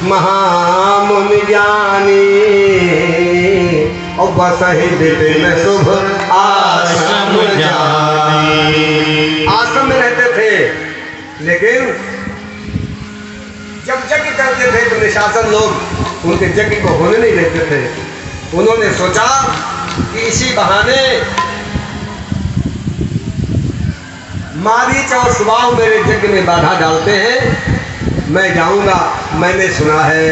महामुनि ज्ञानी और बसहि विपिन शुभ आश्रम जानी। आश्रम में रहते थे, लेकिन जब यज्ञ करते थे तो निशाचर लोग उनके यज्ञ को होने नहीं देते थे। उन्होंने सोचा कि इसी बहाने मारीच और सुबाहु मेरे यज्ञ में बाधा डालते हैं, मैं जाऊंगा। मैंने सुना है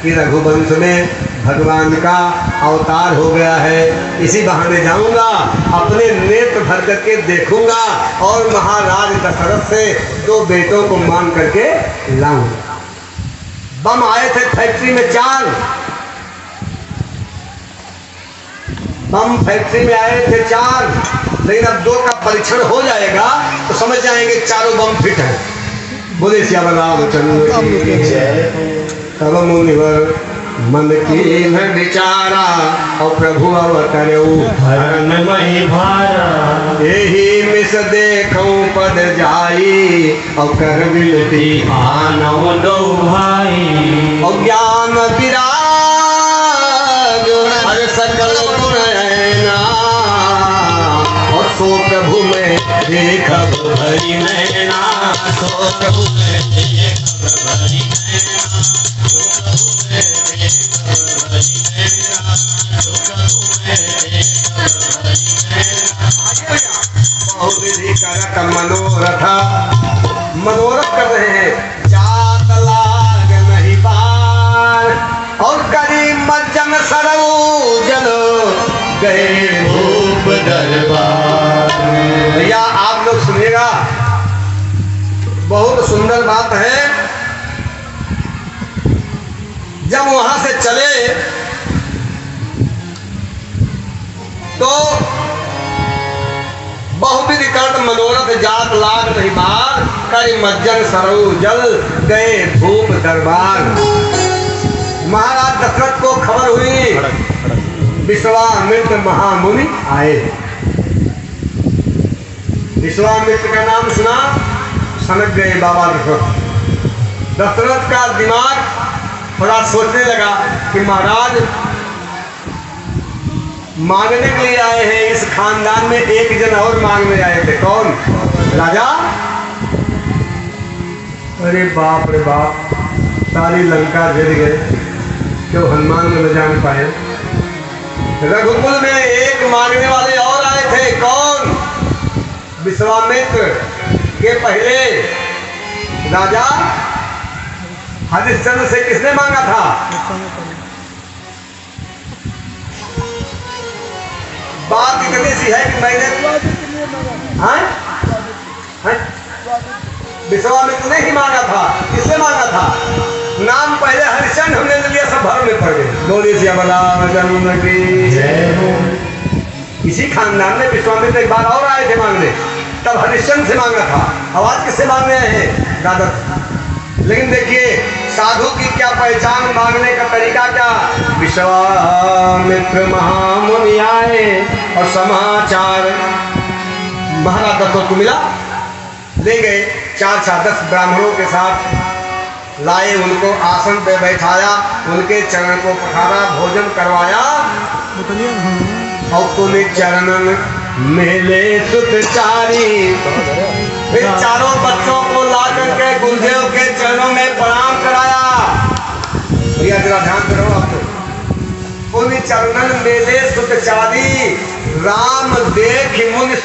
कि रघुवंश में भगवान का अवतार हो गया है, इसी बहाने जाऊंगा, अपने नेत्र भर करके देखूंगा और महाराज दशरथ से 2 बेटों को मांग करके लाऊंगा। बम आए थे फैक्ट्री में 4 बम फैक्ट्री में आए थे 4, लेकिन अब 2 का परीक्षण हो जाएगा तो समझ जाएंगे चारों बम फिट हैं। बोले श्याम रामचंद्र की जय। तब मुनिवर मन की न विचारा और प्रभु अवतरऊ हरन मही भारा। यही मिस देखऊं पद जाई और कर विनती आनव दो भाई। और ज्ञान विराग हर सकल गुण नैना और सो प्रभु में देखब भरी नैना। सो प्रभु में देखब भरी नैना। सो प्रभु में देखब भरी नैना। सो प्रभु में देखब भरी नैना। बहुविधि करत मनोरथ कर रहे हैं। जात लाग नहीं पार और करी मज्जन सरऊ जल गए भूप दरबार। भैया आप लोग सुनिएगा, बहुत सुंदर बात है। जब वहां से चले तो बहुविधि करत मनोरथ जात लाग नहीं बार कई मज्जन सरऊ जल गए भूप दरबार। महाराज दशरथ को खबर हुई विश्वामित्र महामुनि आए। विश्वामित्र का नाम सुना, समझ गए बाबा दशरथ। दशरथ का दिमाग थोड़ा सोचने लगा कि महाराज मांगने के लिए आए हैं। इस खानदान में एक जन और मांगने आए थे। कौन? राजा। अरे बाप रे बाप, सारी लंका गिर गए, क्यों हनुमान ने न जान पाए। रघुकुल में एक मांगने वाले और आए थे। कौन? विश्वामित्र के पहले राजा हरिश्चंद्र से किसने मांगा था? बात इतनी सी है कि मैंने विश्वामित्र ने ही मांगा था। किसने मांगा था? नाम पहले हरिश्चंद्र हमने ले लिया, सब भर में पड़ गए। बोलिए श्याम रामचंद्र की जय। इसी खानदान में विश्वामित्र एक बार और आए थे मांगने, तब हरिश्चंद्र से मांगा था। आवाज किससे मांगने आए हैं? दादा। लेकिन देखिए साधु की क्या पहचान, मांगने का तरीका क्या। विश्वामित्र महामुनि आए और समाचार महाराज दशरथ को मिला। ले गए 4-10 ब्राह्मणों के साथ लाए, उनको आसन पे बैठाया, उनके चरण को पखारा, भोजन करवाया और पुनि चरणन मेले सुतचारी। फिर चारों बच्चों को ला करके गुरुदेव के चरणों में प्रणाम कराया। भैया जरा ध्यान करो आप तो। पुनि चरणन मेले सुतचारी राम देख मुनि।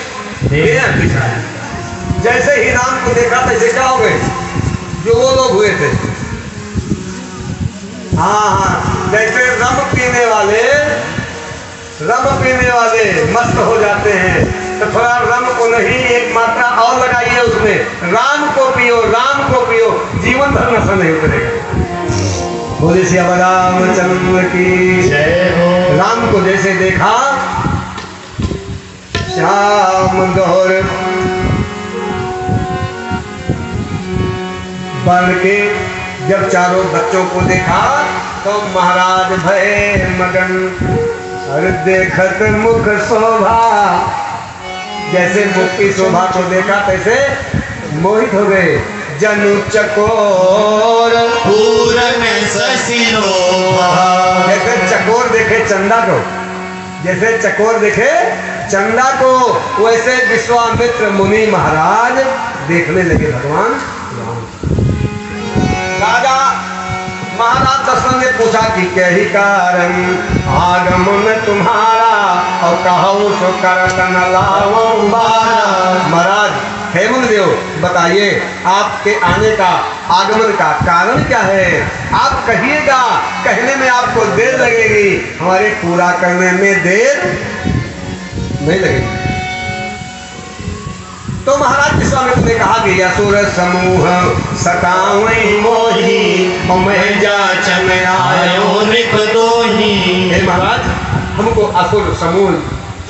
जैसे ही राम को देखा तैसे क्या हो गए जो वो लोग हुए थे। हाँ, जैसे रम पीने वाले मस्त हो जाते हैं, तो थोड़ा रम को नहीं, एक मात्रा और लगाइए उसमें। राम को पियो, जीवन भर नशा नहीं उतरेगा। बोले श्याम रामचंद्र की जय हो। राम को जैसे देखा, श्याम गौर बन के जब चारों बच्चों को देखा तो महाराज भय मगन। हर देखत मुख शोभा, जैसे मुख की शोभा को देखा तैसे मोहित हो गए। जनु चकोर पूरन रसी लोभ जैसे चकोर देखे चंदा को, जैसे चकोर देखे चंदा को, वैसे विश्वामित्र मुनि महाराज देखने लगे भगवान राम। राजा महाराज दशरथ ने पूछा कि क्या ही कारण आगमन तुम्हारा, और कहो सो करत न लाओ बारा। महाराज हेमंत देव बताइए आपके आने का, आगमन का कारण क्या है? आप कहिएगा, कहने में आपको देर लगेगी, हमारे पूरा करने में देर नहीं लगेगी। तो महाराज विश्वामित्र ने कहा कि असुर समूह सतावई मोही, मैं जाचन आयो नृप दोही। हे महाराज, हमको असुर समूह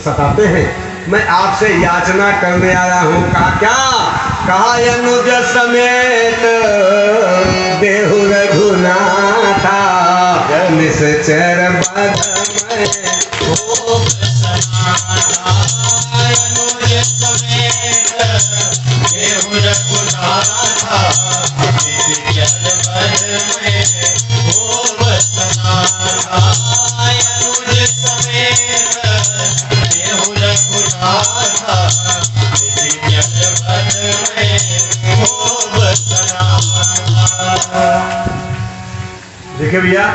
सताते हैं, मैं आपसे याचना करने आया हूँ। कहा क्या? कहा अनुज समेत देहु रघुनाथा, निश्चर बध में भोग समाना। अनुज समेत देहु रघुनाथा, निश्चर बध में भोग समाना। अनुज समेत देहु रघुनाथा, निश्चर बध में भोग समाना। देखिए भैया,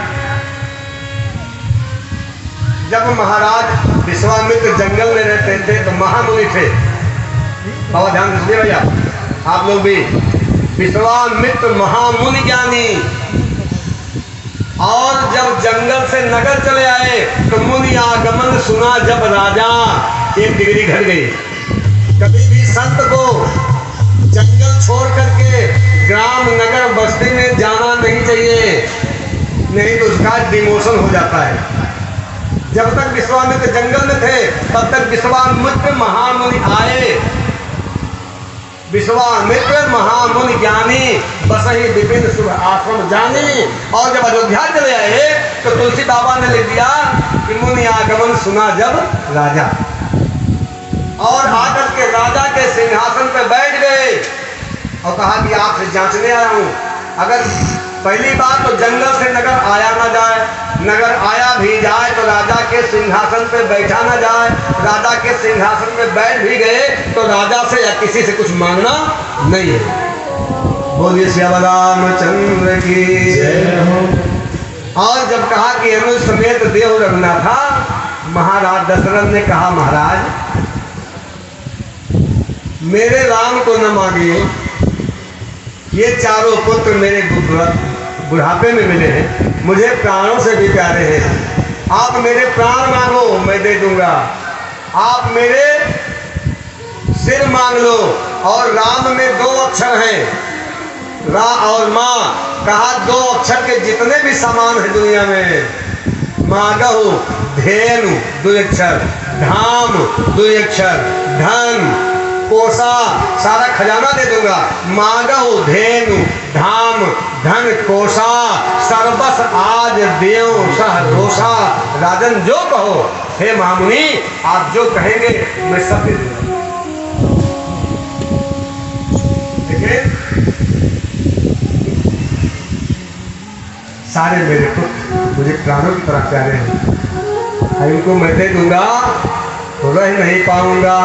जब महाराज विश्वामित्र जंगल में रहते थे तो महामुनि थे। बाबा ध्यान से सुनिए भैया, आप लोग भी। विश्वामित्र महामुनि ज्ञानी, और जब जंगल से नगर चले आए तो मुनि आगमन सुना जब राजा, एक डिग्री घट गई। कभी भी संत को जंगल छोड़ करके ग्राम नगर बस्ती में जाना नहीं चाहिए, नहीं तो उसका डिमोशन हो जाता है। जब तक विश्वामित्र जंगल में थे तब तक विश्वामित्र महामुनि आए। विश्वामित्र महामुनि ज्ञानी, बसहि विपिन शुभ आश्रम जानी। और जब अयोध्या चले आए तो तुलसी बाबा ने लिख दिया कि मुनि आगमन सुना जब राजा, और आकर के राजा के सिंहासन पर बैठ गए और कहा कि आपसे जांचने आया हूँ। अगर पहली बात तो जंगल से नगर आया ना जाए, नगर आया भी जाए तो राजा के सिंहासन पे बैठा ना जाए, राजा के सिंहासन पे बैठ भी गए तो राजा से या किसी से कुछ मांगना नहीं है। बोलिए श्याम रामचंद्र की जय हो। और जब कहा कि अनुज समेत देहु रघुनाथा, महाराज दशरथ ने कहा महाराज मेरे राम को न मांगिए, ये चारों पुत्र मेरे बुढ़ापे में मिले हैं, मुझे प्राणों से भी प्यारे हैं। आप मेरे प्राण मांगो मैं दे दूंगा, आप मेरे सिर मांग लो। और राम में 2 अक्षर हैं, रा और माँ। कहा 2 अक्षर के जितने भी सामान है दुनिया में, मांगहु धेनु 2 अक्षर, धाम 2 अक्षर, धन कोसा सारा खजाना दे दूंगा। मांगहु धेनु धाम धन कोसा, सर्वस आज देव सह रोषा। राजन जो कहो, हे महामुनि आप जो कहेंगे मैं सब दे दूंगा। देखिए सारे मेरे पुत्र मुझे प्राणों की तरह प्यारे हैं, इनको मैं दे दूंगा तो रह नहीं पाऊंगा।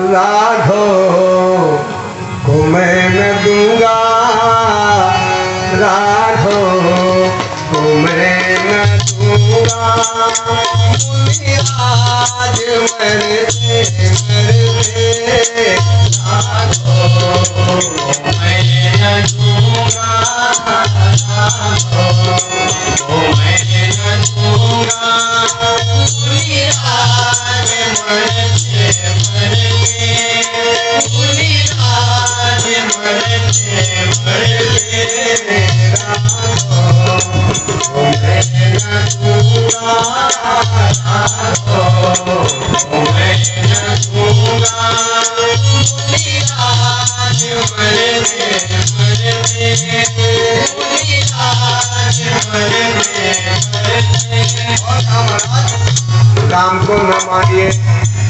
राघव को मैं न दूंगा, राघव को मैं न दूंगा। मुनि आज मरते मरते, राघव को मैं न दूंगा, राघव को मैं न दूंगा। मुनि आज मरते मरते, राम को न मानिए,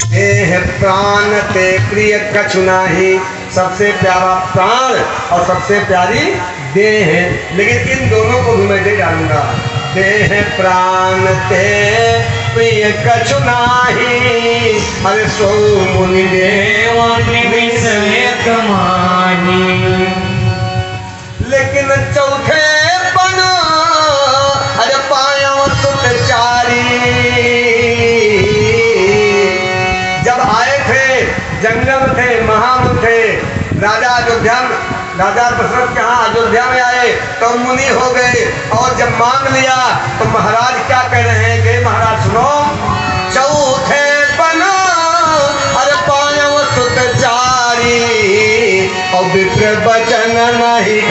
देह प्राण ते प्रिय कछु नाही। सबसे प्यारा प्राण और सबसे प्यारी देह है, लेकिन इन दोनों को भी मैं दे डालूंगा। देह प्राण ते प्रिय कछु नाही, अरे सो मुनि देव लेकिन चौथे पन अरे पायव सुत चारी। जब आए थे जंगल थे, महान थे, राजा दशरथ के यहाँ अयोध्या में आए तो मुनि हो गए, और जब मांग लिया तो महाराज क्या कह रहे हैं कि महाराज सुनो, चौथे पना अरे पायव सुत चारी, और विप्र वचन नहीं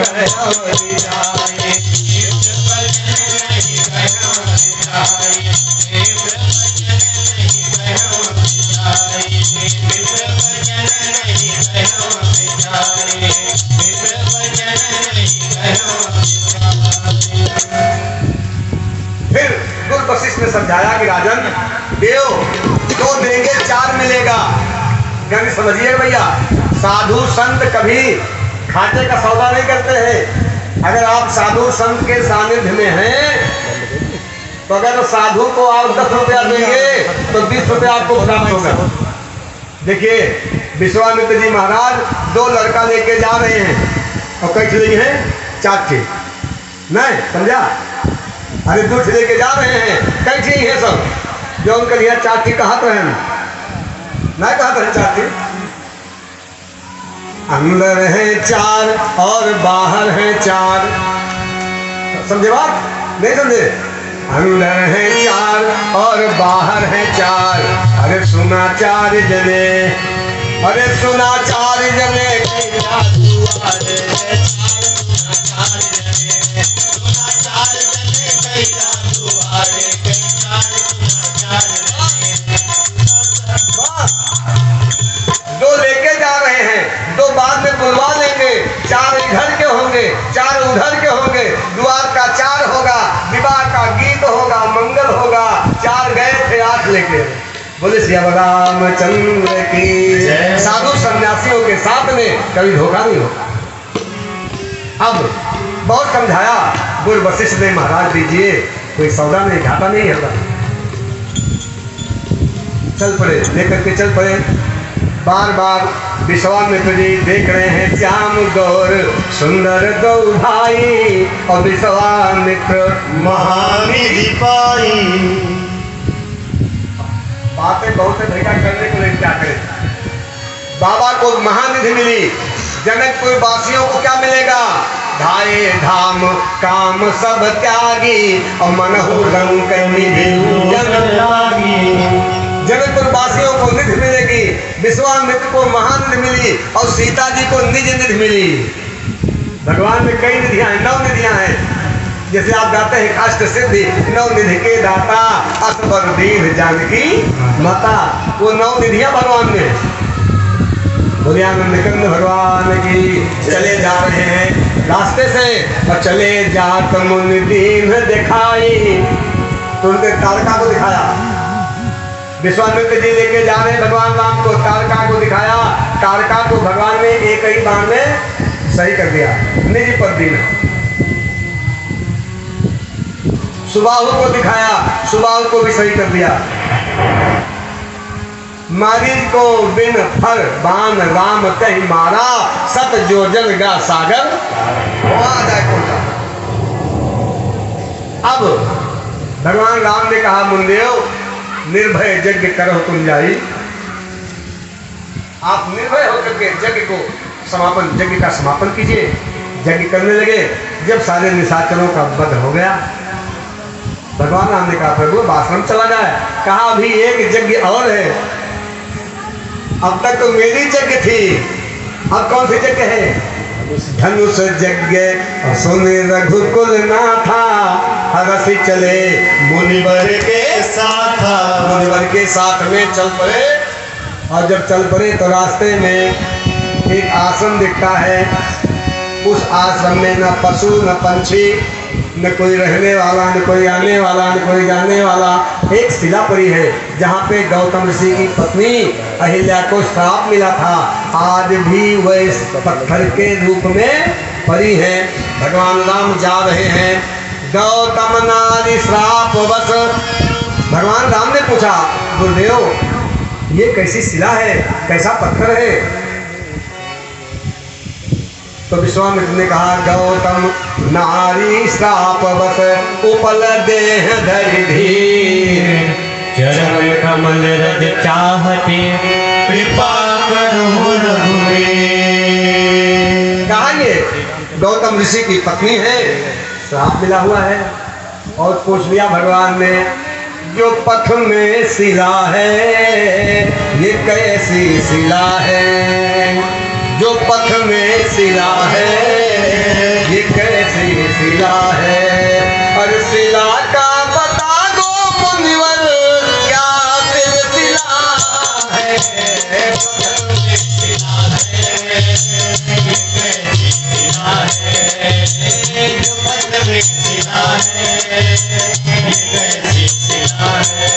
फिर गुरु वशिष्ठ ने समझाया कि राजन देव दो देंगे चार मिलेगा। यानी समझिए भैया, साधु संत कभी खाते का सौदा नहीं करते हैं। अगर आप साधु संत के सानिध्य में हैं तो अगर साधु को आप 10 रुपया देंगे तो 20 रुपया आपको प्राप्त होगा। देखिए विश्वामित्र जी महाराज 2 लड़का लेके जा रहे हैं और कैसे लिए हैं 4 ठे, नहीं समझा, अरे 2 ठे लेके जा रहे हैं, कैसे ही है सब जो उनके लिए 4 ठे कहा तो है नहीं कहा तो है 4 ठे। अंदर है 4 और बाहर है 4, समझे बात नहीं समझे? अंदर है 4 और बाहर है 4, अरे सुना 4 जने, अरे सुना 4 जने दो लेके जा रहे हैं, 2 बाद में बुलवा लेंगे, 4 इधर के होंगे, 4 उधर के होंगे, द्वार का 4 होगा, विवाह का गीत होगा, मंगल होगा। 4 गए थे 8 लेके। बोले श्री रामचंद्र की। साधु सन्यासियों के साथ में कभी धोखा नहीं होगा। अब बहुत समझाया गुरु वशिष्ठ ने, महाराज दीजिए कोई सौदा नहीं, घाटा नहीं होगा। चल पड़े, लेकर के चल पड़े। बार बार विश्वामित्र जी देख रहे हैं श्याम गौर सुंदर 2 भाई, और विश्वामित्र महानिधि पाई। बातें बहुत है भैया, करने को नहीं क्या करें। बाबा को महानिधि मिली, जनकपुर वासियों को क्या मिलेगा? धाये धाम काम सब त्यागी, और मनहु रंग निधि जनकपुर वासियों को निधि मिलेगी, विश्वामित्र को महानिधि मिली, और सीता जी को निज निधि मिली। भगवान में कई निधियां हैं, 9 निधियां हैं। जैसे आप गाते हैं अष्ट सिद्धि 9 निधि के दाता, असबर दीन जानकी माता, वो 9 निधियां भगवान में। बोलियानंद कंद भगवान की। चले जा रहे हैं रास्ते से, और चले जात मुनि दीन दिखाई, तो उनके तारका को दिखाया। विश्वामित्र जी लेके जा रहे हैं भगवान राम को, तारका को दिखाया। तारका को भगवान ने एक ही बाण में सही कर दिया, निज पर दीना। सुबाहु को दिखाया, सुबाहु को भी सही कर दिया। मारीच को बिन फर बाण राम कहीं मारा, सत जो जन गा सागर अब भगवान राम ने कहा, मुनिदेव निर्भय यज्ञ करो तुम जाई। आप निर्भय होकर के यज्ञ को समापन, यज्ञ का समापन कीजिए। यज्ञ करने लगे। जब सारे निशाचरों का वध हो गया, भगवान राम ने कहा, प्रभु आश्रम चला जाए। कहा अभी एक यज्ञ और है, अब तक तो मेरी यज्ञ थी, अब कौन सी यज्ञ है? धनुष यज्ञ सुन रघुकुल नाथा, हरसी चले मुनिवर के साथ। मुनिवर के साथ में चल पड़े, और जब चल पड़े तो रास्ते में एक आश्रम दिखता है। उस आश्रम में न पशु न पंछी न कोई रहने वाला, न कोई आने वाला, न कोई जाने वाला। एक शिलापुरी है जहाँ पे गौतम ऋषि की पत्नी अहिल्या को श्राप मिला था। आज भी वह इस पत्थर के रूप में परी है। भगवान राम जा रहे हैं, गौतम नारी श्राप बस। भगवान राम ने पूछा, गुरुदेव ये कैसी शिला है, कैसा पत्थर है? तो विश्वामित्र ने कहा, गौतम नारी श्राप बस उपल देह धरि धीर, चरण कमल रज चाहते कृपा करो रघुवीर। कहा ये गौतम ऋषि की पत्नी है, श्राप मिला हुआ है। और पूछ लिया भगवान ने, जो पथ में शिला है ये कैसी शिला है? जो पथ में शिला है ये कैसी शिला है? और शिला का बता दो मुनिवर, क्या सिलसिला है? पथ में शिला है ये कैसी शिला है? जो पथ में शिला है ये कैसी शिला है?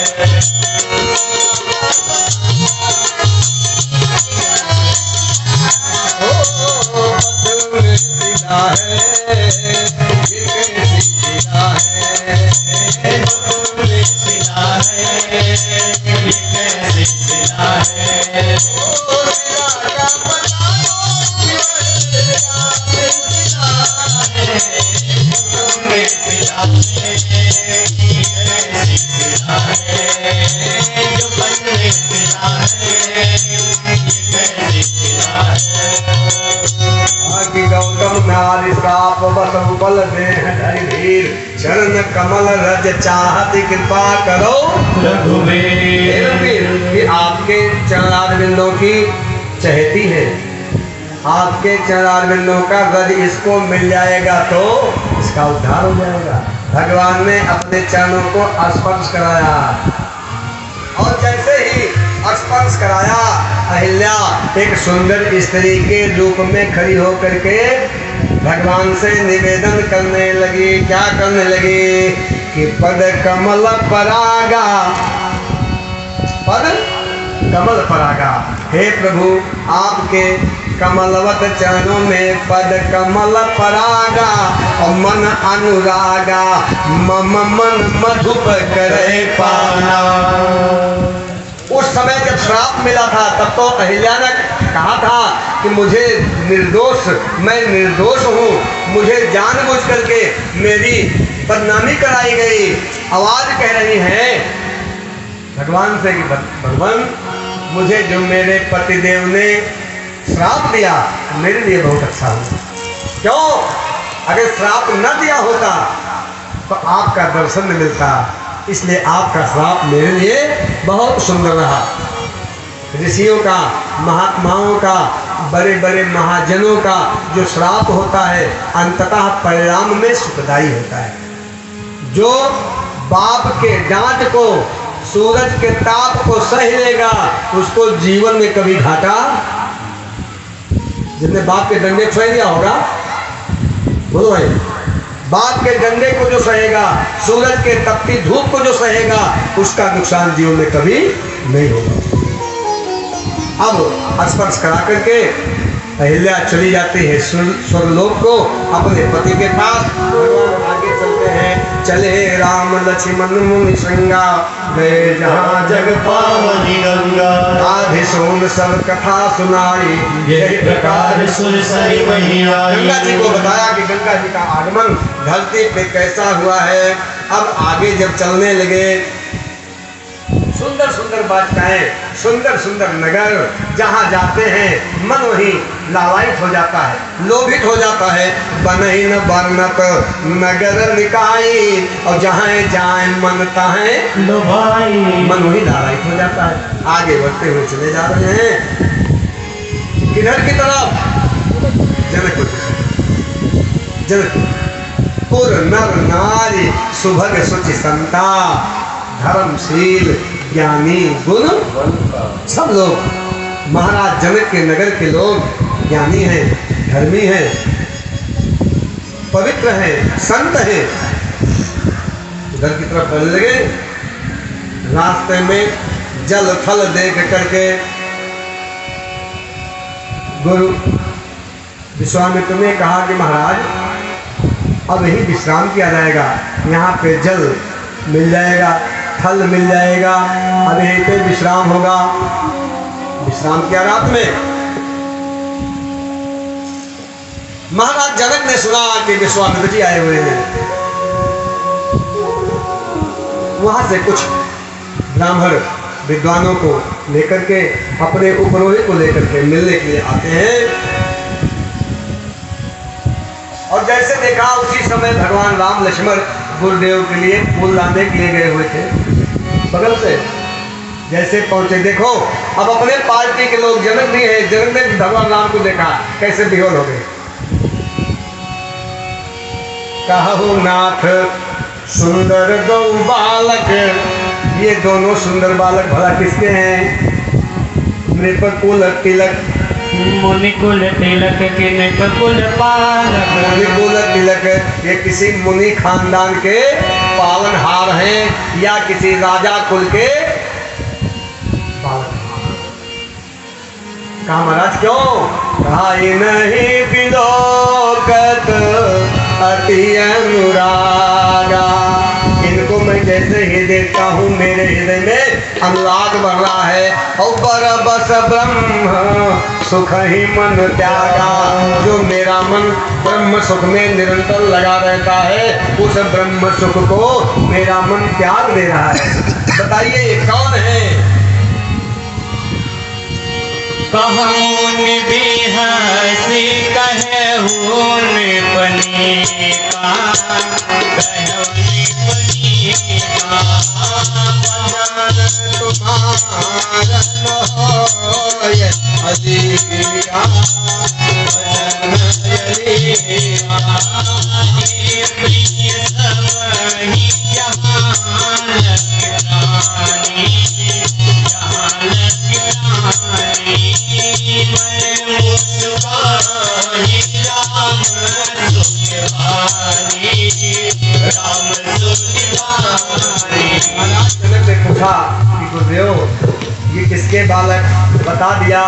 बल देह धरि धीर, चरण कमल रज चाहती कृपा करो रघुवीर। कि आपके चरणारविंदों की चहती है, आपके चरणारविंदों का रज इसको मिल जाएगा तो इसका उद्धार हो जाएगा। भगवान ने अपने चरणों को स्पर्श कराया और जैसे ही स्पर्श कराया, अहिल्या एक सुंदर स्त्री के रूप में खड़ी होकर के भगवान से निवेदन करने लगी। क्या करने लगी कि पद कमल परागा, पद कमल परागा, हे प्रभु आपके कमलवत चरणों में पद कमल परागा और मन अनुरागा, मम मन मधुप करे पाना। उस समय जब श्राप मिला था तब तो अहिल्या ने कहा था कि मुझे निर्दोष, मैं निर्दोष हूँ, मुझे जानबूझ करके मेरी बदनामी कराई गई। आवाज कह रही है भगवान से कि भगवान मुझे जो मेरे पतिदेव ने श्राप दिया मेरे लिए बहुत अच्छा हुआ। क्यों? अगर श्राप न दिया होता तो आपका दर्शन न मिलता, इसलिए आपका श्राप मेरे लिए बहुत सुंदर रहा। ऋषियों का, महात्माओं का, बड़े बड़े महाजनों का जो श्राप होता है अंततः परिणाम में सुखदायी होता है। जो बाप के डांट को, सूरज के ताप को सह लेगा उसको जीवन में कभी घाटा। जिसने बाप के डंडे को सह लिया होगा, बोलो भाई, बाप के डंडे को जो सहेगा, सूरज के तपती धूप को जो सहेगा, उसका नुकसान जीवन में कभी नहीं होगा। अब स्पर्श करा करके अहिल्या चली जाती है स्वर्गलोक को अपने पति के पास। भगवान आगे चलते हैं, चले राम लक्ष्मण मुनि श्रृंगा, गए जहाँ जग पावनी गंगा। आधे सोन सब कथा सुनाई, यही प्रकार सुर सरी वही आई। गंगा जी को बताया कि गंगा जी का आगमन धरती पे कैसा हुआ है। अब आगे जब चलने लगे, सुंदर सुंदर वाटिकाएं, सुंदर सुंदर नगर, जहाँ जाते हैं मन वहीं लालायित हो जाता है, लोभित हो जाता है। बनहि न वर्णत नगर निकाई, और जहाँ जाए मनता है लोभाई, मन वहीं लालायित हो जाता है। आगे बढ़ते हुए चले जा रहे हैं किधर की तरफ? जनकपुर। जनकपुर नर नारी सुभग सुचि संता, धर्मशील ज्ञानी गुण सब लोग। महाराज जनक के नगर के लोग ज्ञानी हैं, धर्मी हैं, पवित्र हैं, संत हैं। घर की तरफ बढ़ने लगे। रास्ते में जल थल देख करके गुरु विश्वामित्र ने कहा कि महाराज अब यही विश्राम किया जाएगा, यहाँ पे जल मिल जाएगा, थल मिल जाएगा, अब यहीं पे विश्राम होगा। विश्राम किया रात में। महाराज जनक ने सुना कि विश्वामित्र जी आए हुए हैं। वहां से कुछ ब्राह्मण विद्वानों को लेकर के अपने उपरोही को लेकर के मिलने के लिए आते हैं। और जैसे देखा उसी समय भगवान राम लक्ष्मण गुरुदेव के लिए फूल लाने के लिए गए हुए थे बगल से। जैसे पहुंचे, देखो अब अपने पार्टी के लोग, जनक भी है, जनक ने भगवान राम को देखा कैसे बेहोश हो गए। कहु नाथ सुंदर दो बालक, ये दोनों सुंदर बालक भला किसके हैं? नृपकुल तिलक, मुनिकुल तिलक के नृपकुल पालक, मुनिकुल तिलक, ये किसी मुनि खानदान के पालनहार हैं या किसी राजा कुल के पालनहार। कहा महाराज क्यों? कहा ये नहीं बिलोकत अति अनुरागा, इनको मैं जैसे ही देखता हूँ मेरे हृदय में अनुराग बढ़ रहा है। और बर बस ब्रह्म सुख ही मन त्यागा, जो मेरा मन ब्रह्म सुख में निरंतर लगा रहता है, उस ब्रह्म सुख को मेरा मन त्याग दे रहा है। बताइए ये कौन है? कहूँ भी हंसी कहूँ पनी का, कहूँ पनी का, तुम्हारा होय अजीरा, प्रिय सबही जहाँ लग रानी, जहाँ लग रानी, मैं मुस्काही राम सुखवारी, राम सुखवारी। महाराज जनक ने पूछा कि गुरुदेव ये किसके बालक? बता दिया।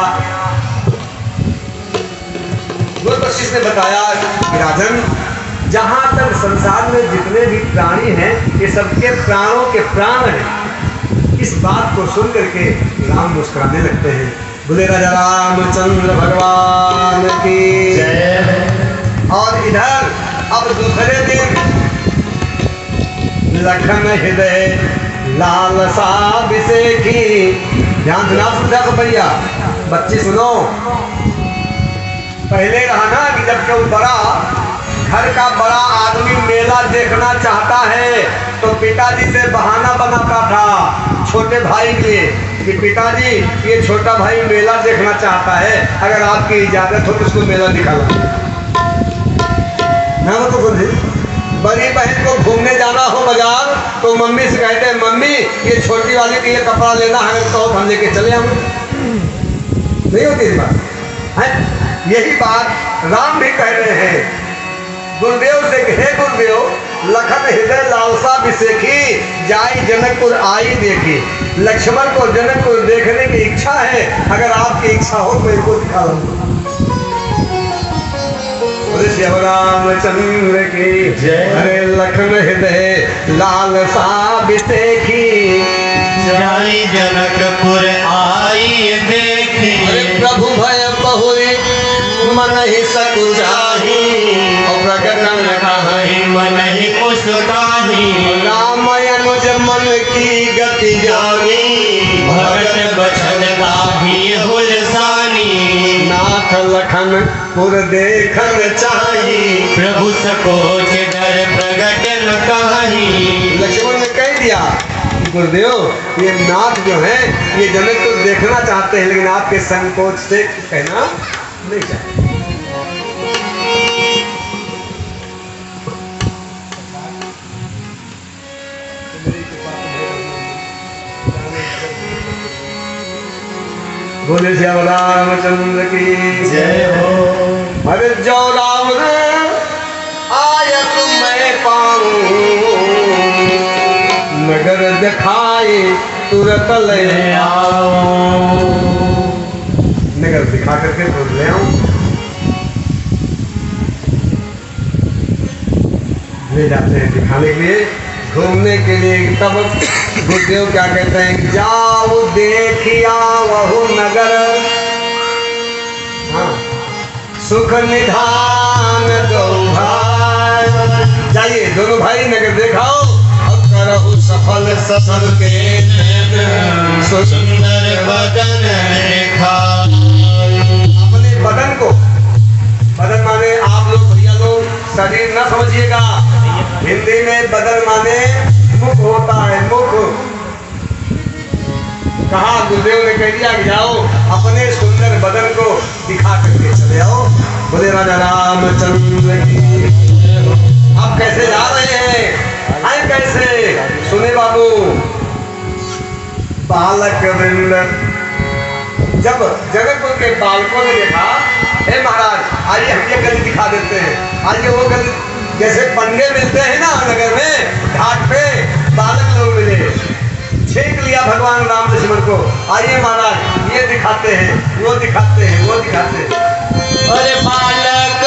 गुरु वशिष्ठ ने बताया कि राजन, जहाँ तक संसार में जितने भी प्राणी हैं ये सबके प्राणों के प्राण हैं। इस बात को सुन करके राम मुस्कुराने लगते हैं। बोले राजा रामचंद्र भगवान की जय। और इधर अब दूसरे दिन लखन हृदय लालसा विषेखी, ध्यान सुना सुझा को बढ़िया बच्चे सुनो। पहले रहा ना कि जब कोई बड़ा घर का बड़ा आदमी मेला देखना चाहता है तो पिताजी से बहाना बनाता था छोटे भाई के लिए कि पिताजी ये छोटा भाई मेला देखना चाहता है, अगर आपकी इजाजत हो तो उसको मेला दिखाना। ना तो बोले बड़ी बहन को घूमने जाना हो बाजार तो मम्मी से कहते हैं मम्मी ये छोटी वाली के लिए कपड़ा लेना है तो हम लेके चले हम। नहीं होती इस बात है। यही बात राम भी कह रहे हैं गुरुदेव से, हे गुरुदेव लखन हृदय लालसा विषेखी, जाई जनकपुर आई देखी। लक्ष्मण को जनकपुर देखने की इच्छा है, अगर आपकी इच्छा हो तो इनको दिखा लूंगा। श्री रामचंद्र की जय। अरे लखन हृदय लालसा विषेखी, जाई जनकपुर आई देखी। अरे प्रभु भय बहुरी मन ही सकुचाही, और प्रकटन कहीं मन ही मुस्काही। राम अनुज मन की गति जानी, भगत बचन गाही हुलसानी। नाथ लखन पुर देखन चाही, प्रभु सकोच डर प्रगट न कहीं। लक्ष्मण ने कह दिया कि गुरुदेव ये नाथ जो है ये जनक को देखना चाहते हैं, लेकिन आपके संकोच से कहना नहीं चाहते। बोले श्याम रामचंद्र की जय हो। अरे जो राम आयत मैं पाऊं दिखाए तुरंत ले आओ। नगर दिखा करके तुरंत ले आओ। ले जाते हैं दिखाने के लिए, घूमने के लिए। तब गुरुदेव क्या कहते हैं, जाओ देखिया वहु नगर, हाँ, सुख निधान दो भाई। जाइए दोनों भाई नगर देखाओ और करहु सफल सफल के सुंदर बदन देखा। अपने बदन को, बदन माने आप लोग भैया लोग शरीर न समझिएगा, हिंदी में बदन माने मुख होता है, मुख। कहा गुरुदेव ने कह दिया कि जाओ अपने सुंदर बदन को दिखा करके चले आओ। बोले राजा रामचंद्र की। अब कैसे जा रहे हैं, आए कैसे, सुने बाबू। बालक वृंद, जब जगतपुर के बालकों ने देखा, हे महाराज आइए हम ये गली दिखा देते हैं, आइए वो गली, जैसे पंडे मिलते हैं ना नगर में घाट पे, बालक लोग मिले, छेक लिया भगवान राम लक्ष्मण को, आइए महाराज ये दिखाते हैं, वो दिखाते हैं, वो दिखाते हैं। अरे बालक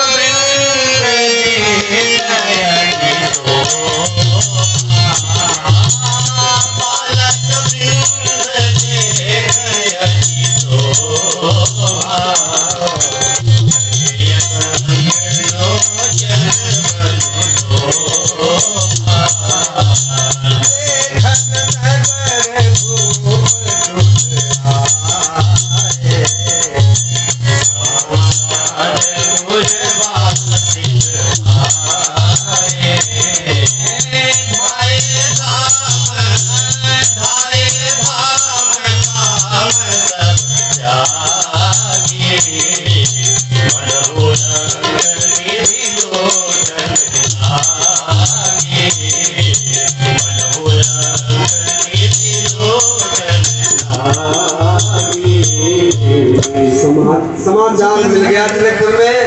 समाचार मिल गया जनकपुर में,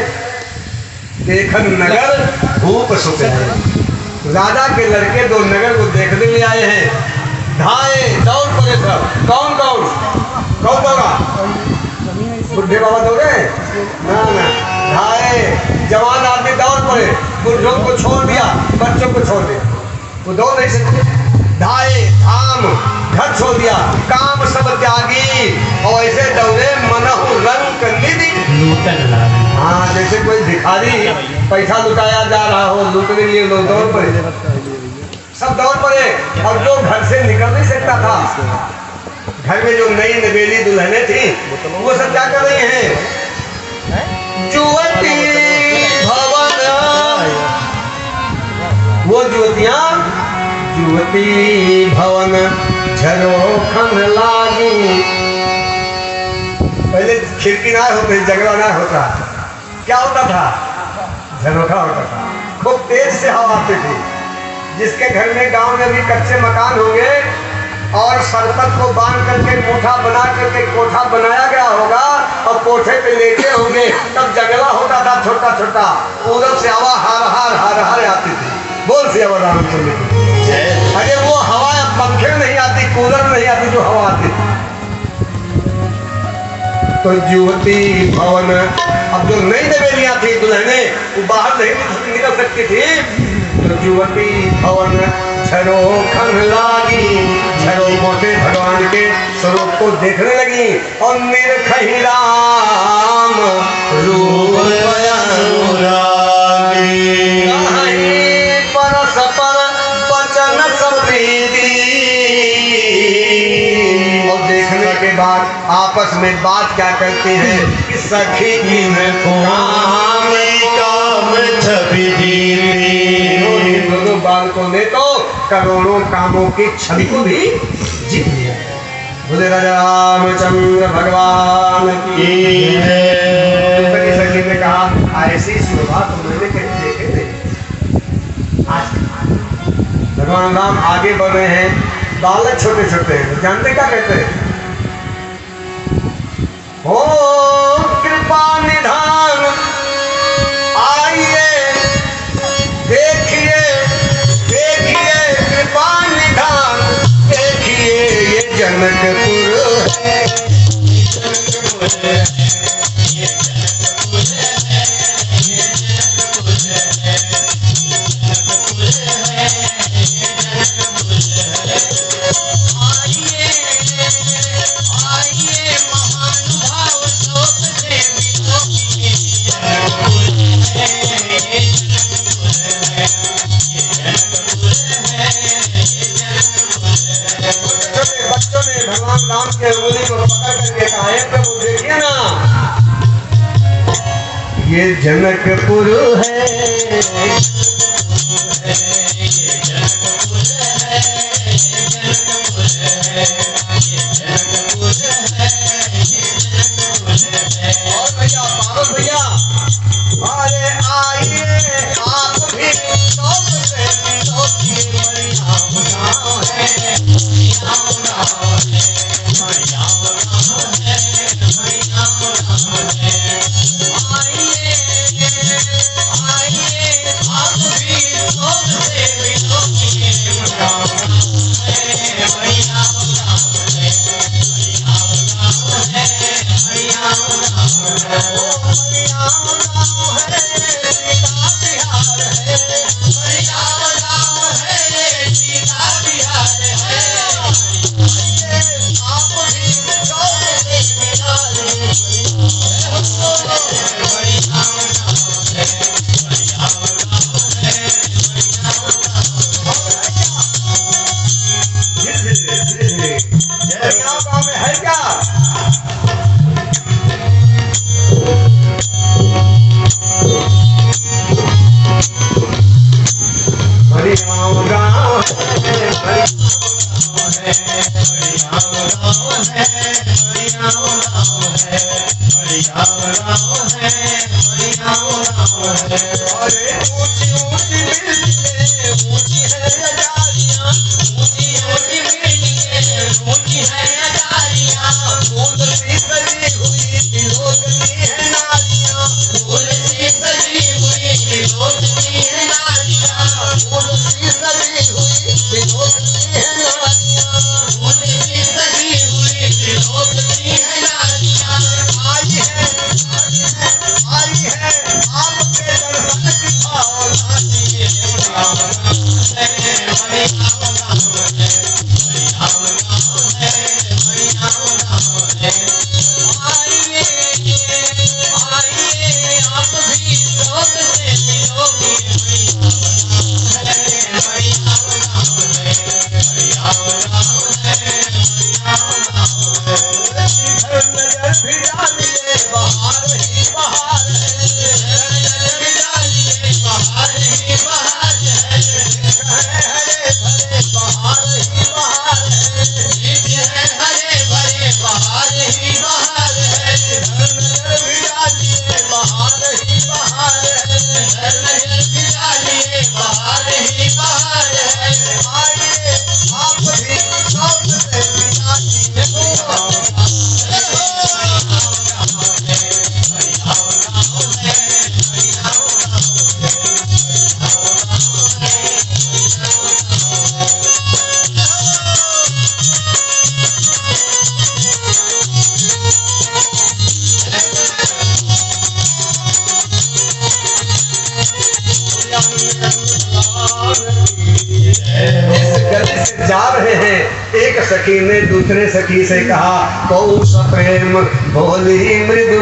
देखन नगर भूप सुते हैं। राजा के लड़के दो नगर को देखने ले आए हैं, धाए दौड़ पड़े सब। कौन कौन कौन दौड़ा, बुढ़े बाबा दौड़े ना ना, धाए जवान आदमी दौड़ पड़े, बुढ़ों को छोड़ दिया, बच्चों को छोड़ दिया, वो दौड़ नहीं सकते। धाए धाम घर छोड़ दिया, काम सब त्यागी, और ऐसे दौड़े मनहु रंग निधि। हाँ, जैसे कोई भिखारी पैसा लुटाया जा रहा हो, लूटने के लिए लोग दौड़ पड़े, सब दौड़ पड़े। और जो घर से निकल नहीं सकता था, घर में जो नई नवेली दुल्हने थी, वो सब क्या कर रही हैं, जुवती भवन, वो जुवतियां जुवती भवन झरोखन लागी। पहले खिड़की ना होती, जगह ना होता, क्या होता था, झरोखा होता था, खूब तेज से हवा आती थी। जिसके घर में गांव में भी कच्चे मकान होंगे और सरपत को बांध करके कोठा बना करके कोठा बनाया गया होगा और कोठे पे लेटे होंगे, तब जगला होता था छोटा छोटा, पूरब से हवा हार हार हार हार आती थी। बोल से हवा रामचंद्र की। अरे वो हवा पंखे नहीं आती, कूलर नहीं आती, जो हवा आती। तो युवती भवन, अब जो नई नवेलियां थी दुल्हने, वो बाहर नहीं निकल सकती थी, तो युवती भवन झरोखन लागी, झरो मोटे भगवान के स्वरूप को देखने लगी और निरखही राम रूप परस्पर वचन सब प्रीति। और देखने के बाद आपस में बात क्या करते हैं कि सखी की काम छवि दी। दोनों बालकों ने तो करोड़ों कामों की छवि को भी जीत लिया। बोले राजा रामचंद्र भगवान की जय। सखी ने कहा ऐसी शोभा तो मैंने कहीं देखे नहीं। आज भगवान राम आगे बढ़ रहे हैं, बालक छोटे छोटे हैं, जानते क्या कहते हैं, ओ कृपा निधान आइए देखिए देखिए कृपा निधान बच्चों ने भगवान राम के अंगुली को पकड़ करके कहा है प्रभु देखिए ना, ये जनकपुर है, और भैया पागल भैया, अरे आइए आप भी शौक से शौकीन मरियाम गाँव है, गाँव में है क्या? मरियाम गाँव अरे ऊंची ऊंची बिल्डिंगें, ऊंची है अटारियां, फूल सी सजी हुई तिलोकनी है नारियां, फूल सी सजी हुई तिलोकनी है नारियां, आई है आपके दर्शन की भावना। जा रहे हैं, एक सखी ने दूसरे सखी से कहा, कौन सा प्रेम भोली मृदु